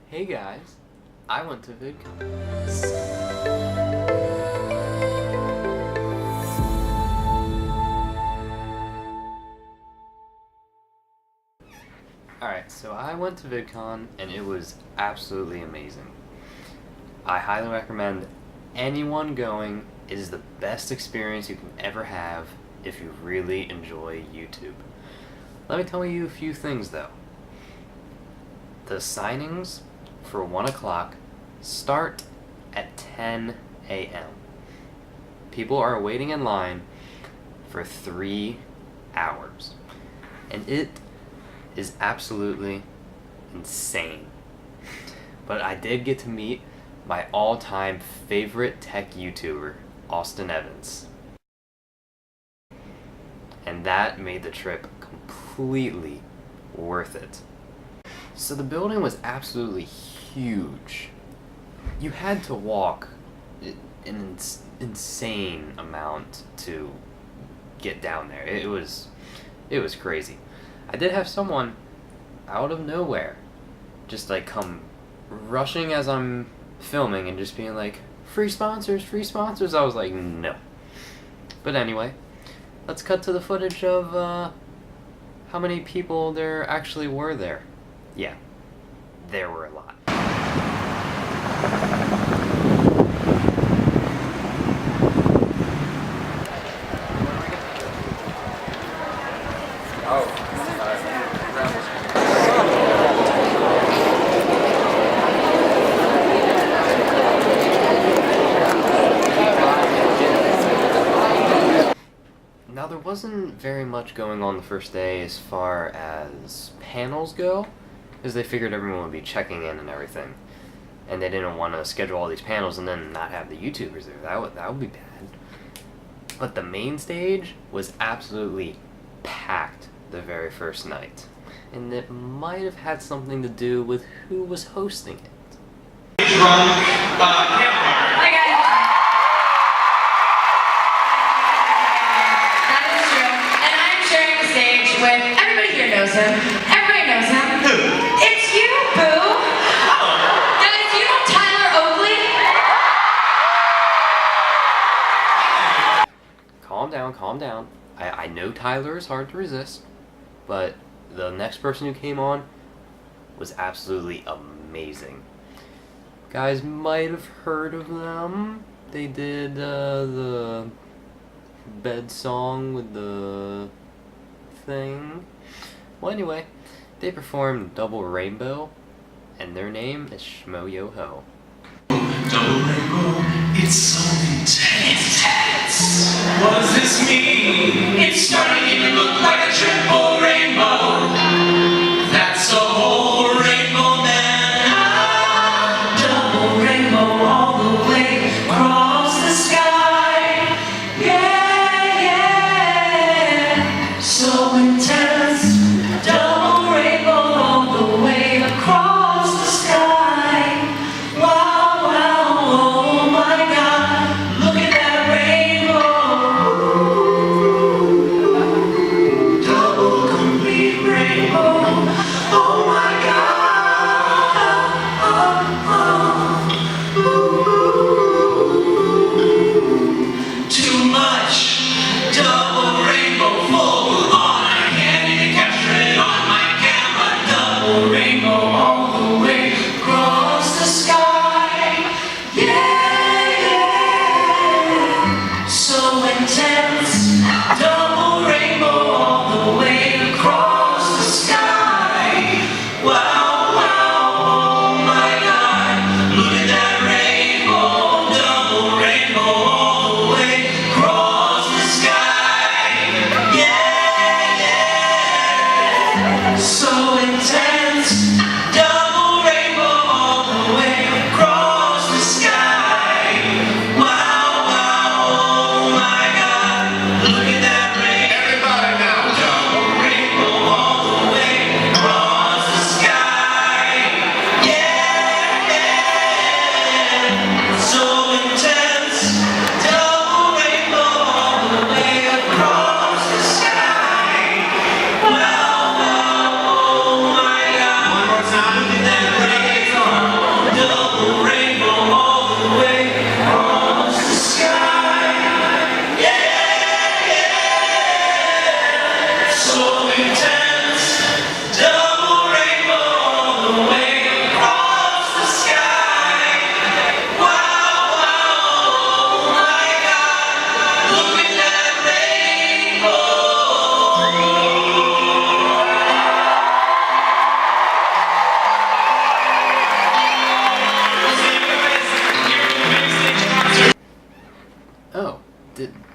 Hey guys, I went to Vidcon. Alright, so I went to Vidcon and it was absolutely amazing. I highly recommend anyone going. It is the best experience you can ever have if you really enjoy YouTube. Let me tell you a few things though. The signings for 1 o'clock start at 10 a.m. People are waiting in line for 3 hours. And it is absolutely insane. But I did get to meet my all-time favorite tech YouTuber, Austin Evans. And that made the trip completely worth it. So the building was absolutely huge. You had to walk an insane amount to get down there. It was crazy. I did have someone out of nowhere just like come rushing as I'm filming and just being like, free sponsors, free sponsors. I was like, no. But anyway, let's cut to the footage of how many people there actually were there. Yeah, there were a lot. Now there wasn't very much going on the first day as far as panels go, because they figured everyone would be checking in and everything, and they didn't want to schedule all these panels and then not have the YouTubers there. That would be bad. But the main stage was absolutely packed the very first night, and it might have had something to do with who was hosting it. Hi guys. That is true. And I'm sharing the stage with everybody here knows him. Everybody knows him. Who? It's you, boo. Guys, you know Tyler Oakley? Calm down, calm down. I know Tyler is hard to resist, but the next person who came on was absolutely amazing. Guys might have heard of them. They did the bed song with the thing. Well, anyway, they performed Double Rainbow, and their name is Shmo Yo Ho. Double rainbow, it's so intense. What does this mean? It's starting to even look like a triple rainbow. That's a whole rainbow, man. Double rainbow all the way across the sky. Yeah, yeah, so intense. Double rainbow all the way across the sky. Wow, wow, oh my God, look at that rainbow. Double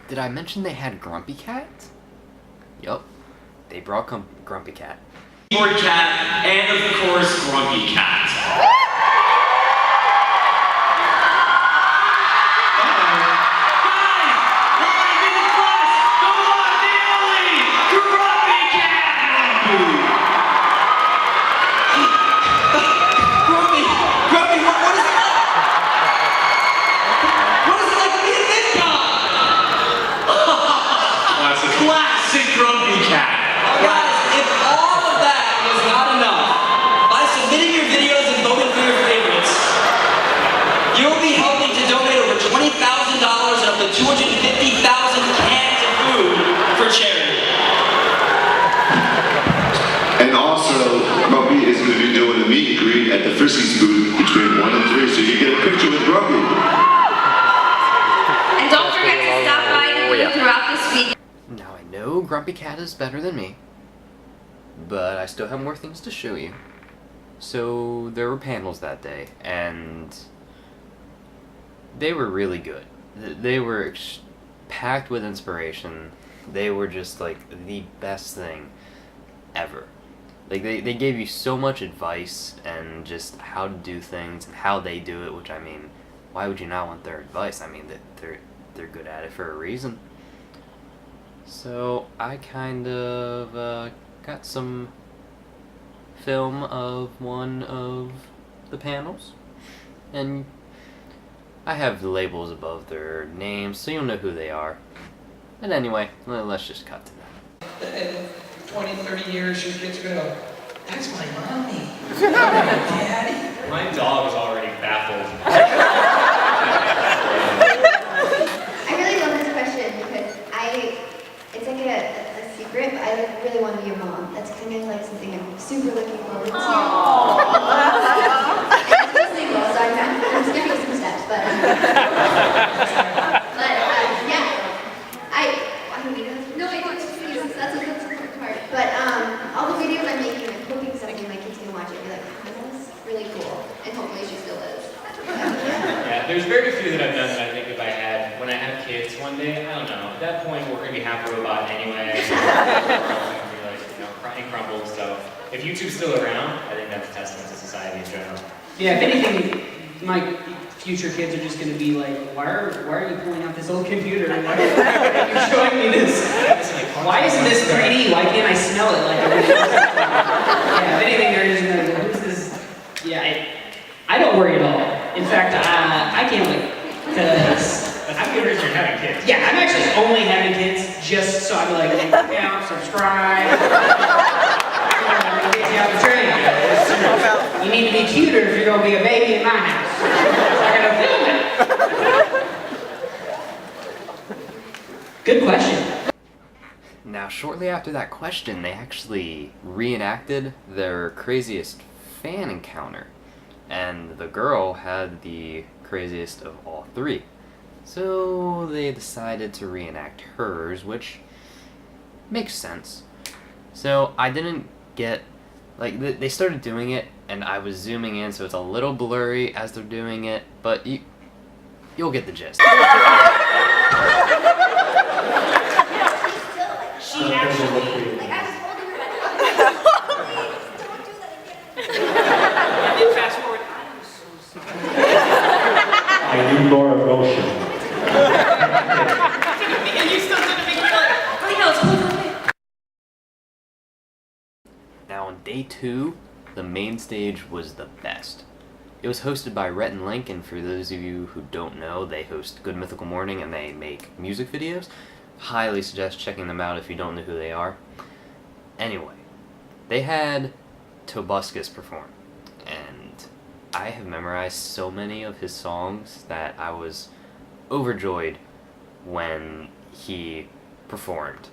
did I mention they had Grumpy Cat? Yup, they brought Grumpy Cat. Keyboard Cat, and of course, Grumpy Cat. Classic Grumpy Cat. Guys, if all of that was not enough, by submitting your videos and voting for your favorites, you'll be helping to donate over $20,000 of the 250,000 cans of food for charity. And also, Grumpy is going to be doing a meet and greet at the Friskies booth between 1 and 3, so you get a picture with Grumpy. And don't forget to stop by to me throughout this week. Now I know Grumpy Cat is better than me, but I still have more things to show you. So there were panels that day, and they were really good. They were packed with inspiration. They were just like the best thing ever. Like they gave you so much advice and just how to do things and how they do it, which I mean, why would you not want their advice? I mean, they're good at it for a reason. So I kind of got some film of one of the panels, and I have the labels above their names so you'll know who they are. And anyway, let's just cut to that. In 20, 30 years, your kids are going to go, that's my mommy. Daddy. My dog is already baffled. I really love this question because it's like a secret, but I really want to be a mom. That's kind of like something I'm super looking forward to. I'm still single, so I'm skipping some steps, but yeah, I don't know. No, I don't. That's the important part. But all the videos I'm making, I'm hoping someday my kids can watch it and be like, oh, that's really cool, and hopefully she still is. Yeah, there's very few that I've done that I think if I had, when I have kids one day, I don't know, at that point we're going to be half robot anyway. We're going to be like, crying crumbled, so if YouTube's still around, I think that's a testament to society in general. Yeah, if anything, my future kids are just going to be like, why are you pulling out this old computer? Why are you showing me this? Why isn't this 3D? Why can't I smell it like everything else? Yeah, if anything, they're just going to go, who's this? Yeah, I don't worry at all. In fact, I can't wait, because That's the reason you're having kids. yeah, I'm actually only having kids just so I'm like, down, subscribe. Get you out the train. You need to be cuter if you're going to be a baby in my house. I gotta film it. Good question. Now, shortly after that question, they actually reenacted their craziest fan encounter. And the girl had the craziest of all three. So they decided to reenact hers, which makes sense. So I didn't get, like, they started doing it, and I was zooming in, so it's a little blurry as they're doing it, but you'll get the gist. She actually, like, I was holding her please, don't do that again. And then fast forward. I need more emotion. And you still didn't make me like, what the hell is going on? Now on day 2, the main stage was the best. It was hosted by Rhett and Link, and for those of you who don't know, they host Good Mythical Morning and they make music videos. Highly suggest checking them out if you don't know who they are. Anyway, they had Tobuscus perform, and I have memorized so many of his songs that I was overjoyed when he performed.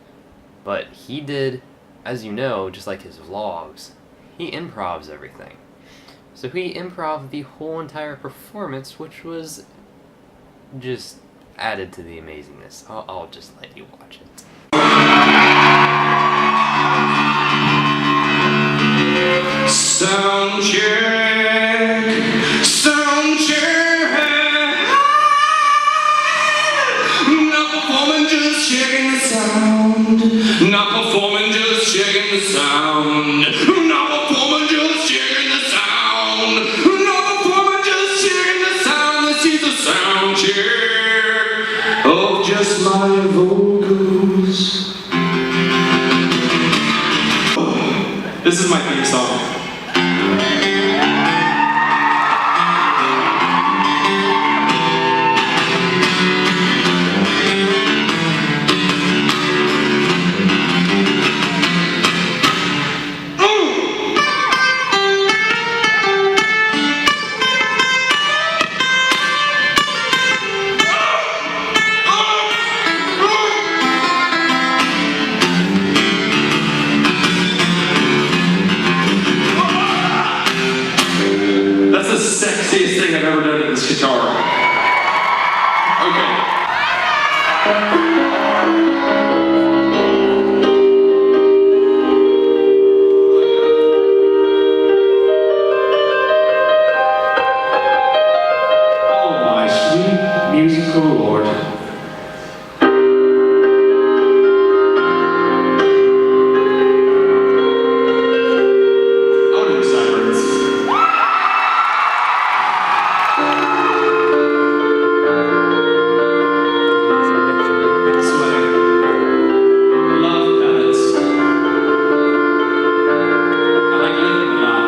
But he did, as you know, just like his vlogs, he improvs everything. So he improv the whole entire performance, which was just added to the amazingness. I'll just let you watch it. Sound check, sound check. Not performing, just This is my theme song. That's the sexiest thing I've ever done to this guitar. Okay. Oh, my sweet musical lord. I want to do sideburns. Sweating. Love pellets. I like anything but not.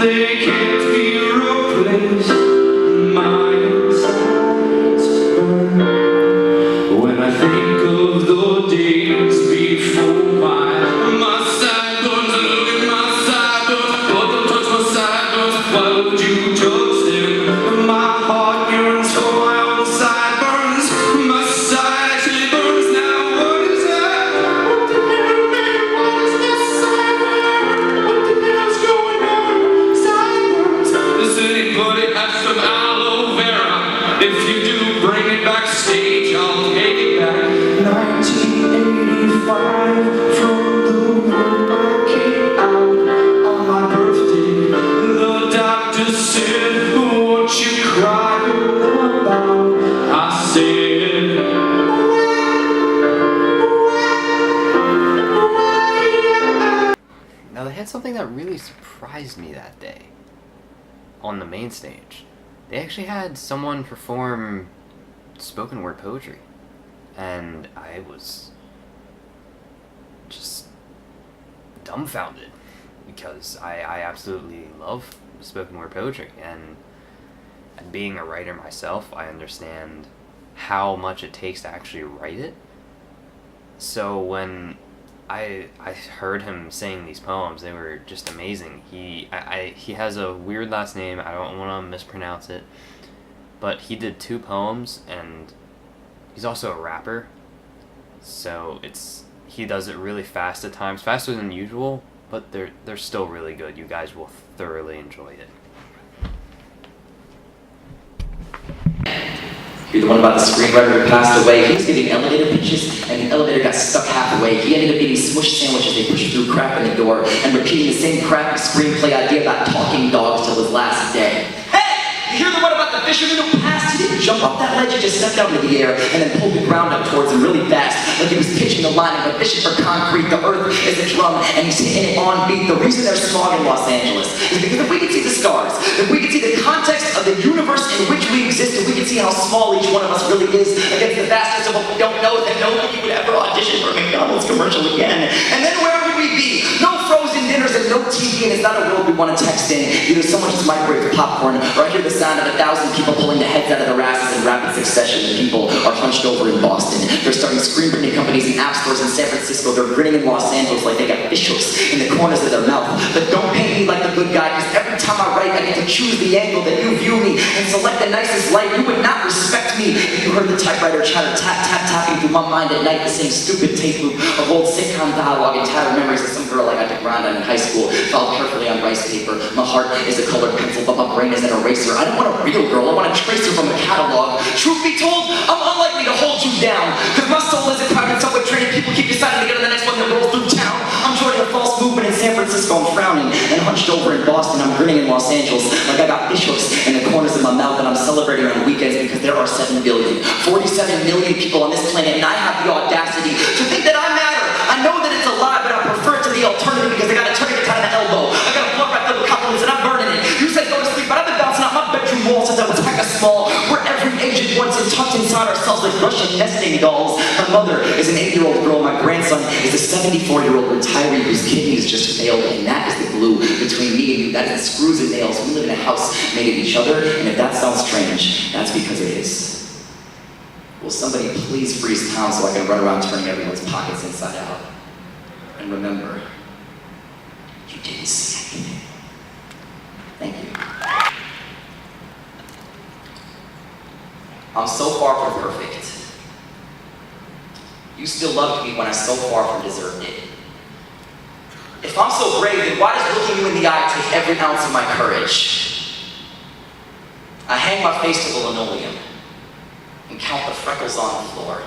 They can't be replaced. My insides burn when I think of the days before my sideburns. Look at my sideburns. Oh, don't touch my sideburns. Why would you touch them? My heart yearns for my own sideburns. My side actually burns now. What is that? What the hell, man? What is that sideburn? What the hell's going on? Sideburns. Does anybody have some aloe vera? If you do, bring it backstage. I'll take it back. 1985, from the womb I came out on my birthday. The doctor said, what you crying about? I said, Now they had something that really surprised me that day. On the main stage, they actually had someone perform spoken word poetry, and I was just dumbfounded because I absolutely love spoken word poetry, and being a writer myself, I understand how much it takes to actually write it. So when I heard him saying these poems, they were just amazing. He has a weird last name, I don't want to mispronounce it, but he did 2 poems, and he's also a rapper, so he does it really fast at times, faster than usual, but they're still really good. You guys will thoroughly enjoy it. You're the one about the screenwriter who passed away. He was giving elevator pitches, and the elevator got stuck halfway. He ended up eating smush sandwiches they pushed through crap in the door, and repeating the same crappy screenplay idea about talking dogs till his last day. Hey! You hear the one about the fisherman who passed? He didn't jump off that ledge, he just stepped out into the air and then pulled the ground up towards him really fast, like he was pitching the line of a fishing for concrete. The earth is a drum, and he's hitting it on beat. The reason there's smog in Los Angeles is because if we could see the stars, if we could see the context of the universe in which we exist, if we could see how small each one of us really is against the vastness of what we don't know, then nobody would ever audition for a McDonald's commercial again. And then where would we be? No frozen dinners and no TV, and it's not a world we want to text in. Either someone just microwave popcorn, or I hear the sound of 1,000 people pulling the heads out of their asses in rapid succession. The people are hunched over in Boston. They're starting screen printing companies and app stores in San Francisco. They're grinning in Los Angeles like they got fish hooks in the corners of their mouth. But don't paint me like the good guy, because every time I write, I get to choose the angle that you view me and select the nicest light. You would not respect me if you heard the typewriter chatter tapping through my mind at night, the same stupid tape loop of old sitcom dialogue and tattered memories of some girl I got to grind on in high school, filed carefully on rice paper. My heart is a colored pencil, but my brain is an eraser. I don't want a real girl, I want a tracer from a catalog. Truth be told, I'm unlikely to hold you down, because my soul isn't private subway train. People keep deciding to get on the next one that rolls through town. I'm joining a false movement in San Francisco. I'm frowning and hunched over in Boston. I'm grinning in Los Angeles like I got fish hooks in the corners of my mouth, and I'm celebrating on weekends insane because there are 7 billion, 47 million people on this planet, and I have the audacity to think that I matter. I know that it's a lie, but I prefer it to the alternative because I got a tourniquet tied in the elbow. I got a plug right there with compliments and I'm burning it. You said go to sleep, but I've been bouncing out my bedroom walls since I was hecka small. We're every agent once and tucked inside ourselves like Russian nesting dolls. My mother is an 8-year-old girl. My grandson is a 74-year-old retiree whose kidneys just failed, and that is the glue between me and you. That is the screws and nails. We live in a house made of each other, and if that sounds strange, that's because it is. Will somebody please freeze time so I can run around turning everyone's pockets inside out? And remember, you didn't see anything. Thank you. I'm so far from perfect. You still loved me when I so far from deserved it. If I'm so brave, then why does looking you in the eye take every ounce of my courage? I hang my face to the linoleum and count the freckles on the floor.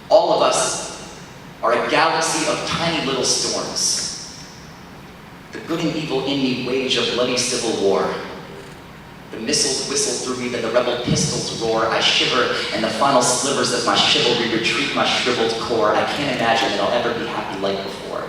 All of us are a galaxy of tiny little storms. The good and evil in me wage a bloody civil war. The missiles whistle through me, then the rebel pistols roar. I shiver, and the final slivers of my chivalry retreat my shriveled core. I can't imagine that I'll ever be happy like before.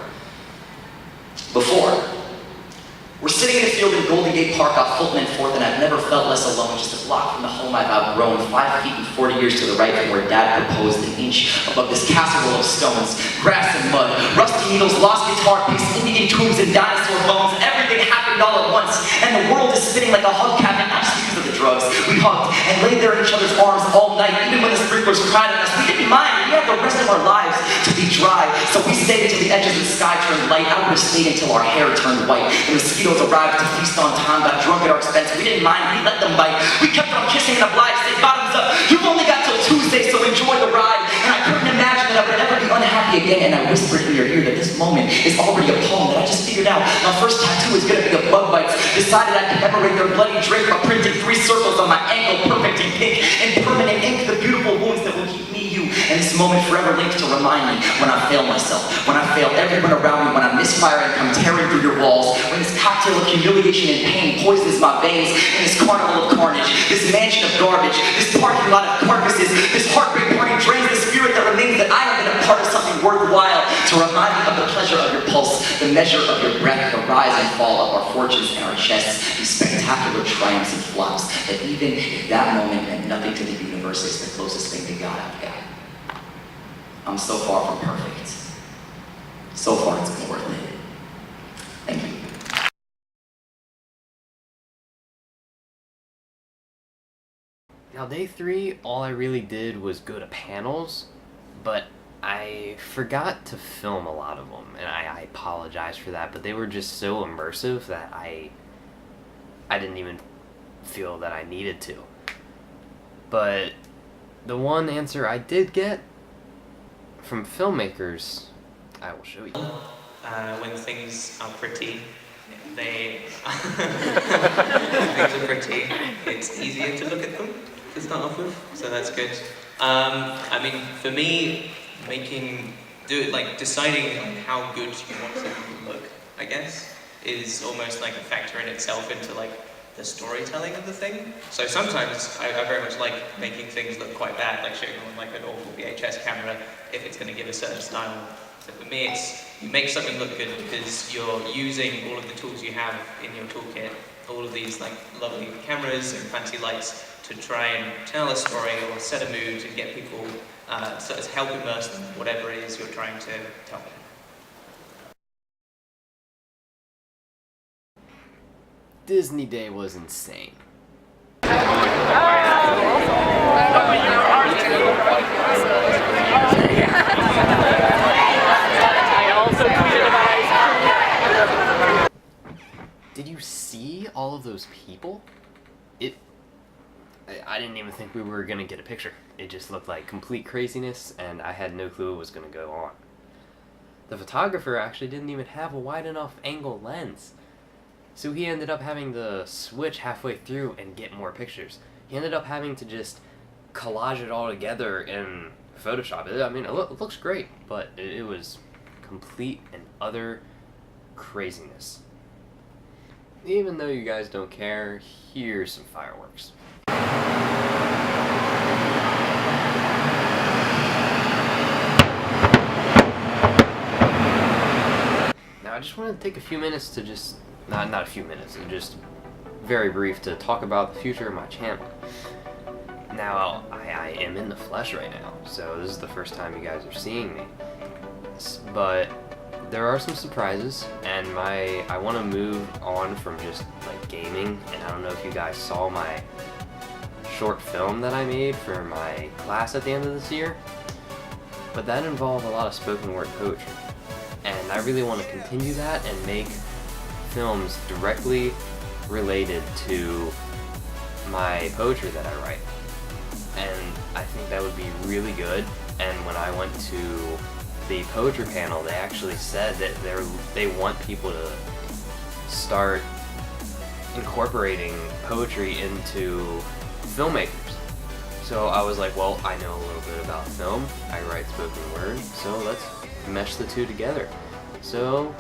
We're sitting in a field in Golden Gate Park off Fulton and 4th, and I've never felt less alone, just a block from the home I've outgrown, 5 feet and 40 years to the right from where Dad proposed, an inch above this casserole of stones, grass and mud, rusty needles, lost guitar picks, Indian tombs and dinosaur bones. Everything happened all at once, and the world is spinning like a hug cabinet, not just because of the drugs. We hugged and laid there in each other's arms all night, even when the sprinklers cried at us. We didn't mind. We had the rest of our lives to be dry, so we stayed until the edges of the sky turned light. I would have stayed until our hair turned white. The mosquitoes arrived to feast on time, got drunk at our expense. We didn't mind. We let them bite. We kept on kissing and obliged. Say bottoms up. You've only got till Tuesday, so enjoy the ride. And I couldn't imagine that I would ever be unhappy again. And I whispered in your ear that this moment is already a poem that I just figured out. My first tattoo is gonna be a bug bites. Decided I'd commemorate their bloody drink by printing 3 circles on my ankle, perfect and pink, in permanent ink, the beautiful wounds that will keep me, you, and this moment forever linked to remind me when I fail myself, when I fail everyone around me, when I misfire and come tearing through your walls, when this cocktail of humiliation and pain poisons my veins, in this carnival of carnage, this mansion of garbage, this parking lot of carcasses, this heartbreak party drains the spirit that remains, that I have been a part of something worthwhile, to remind me of the pleasure of your pulse, the measure of your breath, the rise and fall of our fortunes and our chests, these spectacular triumphs and flops, that even if that moment meant nothing to the universe, it's the closest thing to God I've got. I'm so far from perfect. So far it's been worth it. Thank you. Now day 3, all I really did was go to panels, but I forgot to film a lot of them, and I apologize for that, but they were just so immersive that I didn't even feel that I needed to. But the one answer I did get from filmmakers, I will show you. When things are pretty, things are pretty, it's easier to look at them to start off with, so that's good. I mean, for me, deciding on how good you want something to look, I guess, is almost like a factor in itself into like the storytelling of the thing. So sometimes I very much like making things look quite bad, like shooting on like an awful VHS camera if it's going to give a certain style. So for me, it's you make something look good because you're using all of the tools you have in your toolkit, all of these like lovely cameras and fancy lights to try and tell a story or set a mood and get people sort of help immerse them in whatever it is you're trying to tell them. Disney Day was insane. Did you see all of those people? I didn't even think we were gonna get a picture. It just looked like complete craziness, and I had no clue what was gonna go on. The photographer actually didn't even have a wide enough angle lens. So he ended up having to switch halfway through and get more pictures. He ended up having to just collage it all together in Photoshop. I mean, it looks great, but it was complete and utter craziness. Even though you guys don't care, here's some fireworks. Now I just want to take a few minutes to just, not a few minutes, just very brief to talk about the future of my channel. Now, I am in the flesh right now, so this is the first time you guys are seeing me. But there are some surprises, and I want to move on from just like gaming, and I don't know if you guys saw my short film that I made for my class at the end of this year, but that involved a lot of spoken word poetry. And I really want to continue that and make films directly related to my poetry that I write. And I think that would be really good. And when I went to the poetry panel, they actually said that they want people to start incorporating poetry into filmmakers. So I was like, well, I know a little bit about film, I write spoken word, so let's mesh the two together. So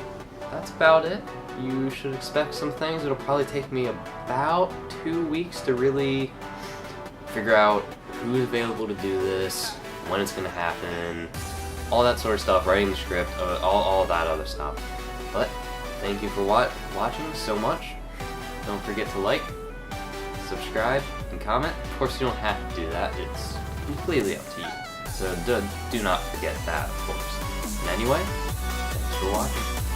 that's about it. You should expect some things. It'll probably take me about 2 weeks to really figure out who's available to do this, when it's gonna happen, all that sort of stuff, writing the script, all that other stuff. But thank you for watching so much. Don't forget to like, subscribe, and comment. Of course, you don't have to do that. It's completely up to you. So do not forget that, of course. And anyway, thanks for watching.